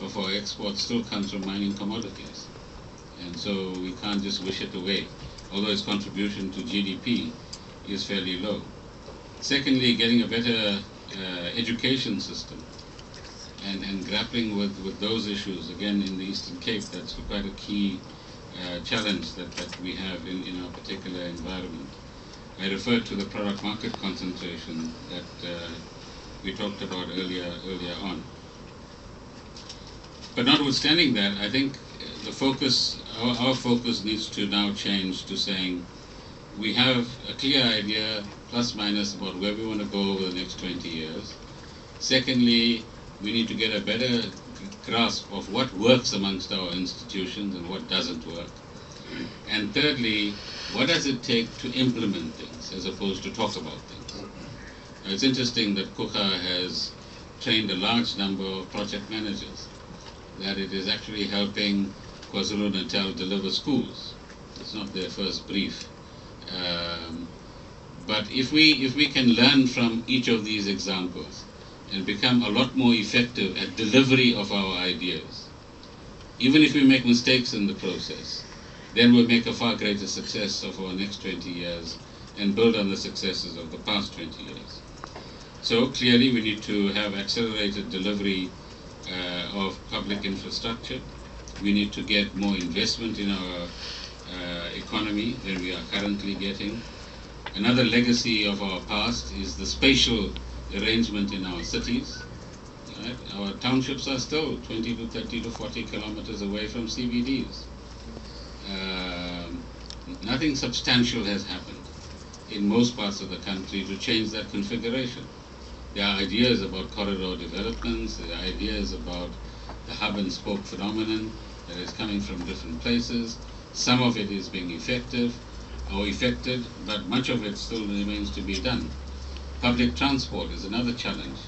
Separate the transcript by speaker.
Speaker 1: of our exports still comes from mining commodities. And so we can't just wish it away, although its contribution to GDP is fairly low. Secondly, getting a better education system and grappling with those issues, again, in the Eastern Cape, that's quite a key challenge that we have in our particular environment. I referred to the product market concentration that we talked about earlier on. But notwithstanding that, I think the focus, our focus needs to now change to saying we have a clear idea, plus minus, about where we want to go over the next 20 years. Secondly, we need to get a better grasp of what works amongst our institutions and what doesn't work. And thirdly, what does it take to implement things as opposed to talk about things? Now, it's interesting that Coega has trained a large number of project managers, that it is actually helping KwaZulu-Natal deliver schools. It's not their first brief. But if we can learn from each of these examples and become a lot more effective at delivery of our ideas, even if we make mistakes in the process, then we'll make a far greater success of our next 20 years and build on the successes of the past 20 years. So clearly we need to have accelerated delivery of public infrastructure. We need to get more investment in our economy than we are currently getting. Another legacy of our past is the spatial arrangement in our cities. Right? Our townships are still 20 to 30 to 40 kilometers away from CBDs. Nothing substantial has happened in most parts of the country to change that configuration. There are ideas about corridor developments, there are ideas about the hub and spoke phenomenon that is coming from different places. Some of it is being effective or effected, but much of it still remains to be done. Public transport is another challenge.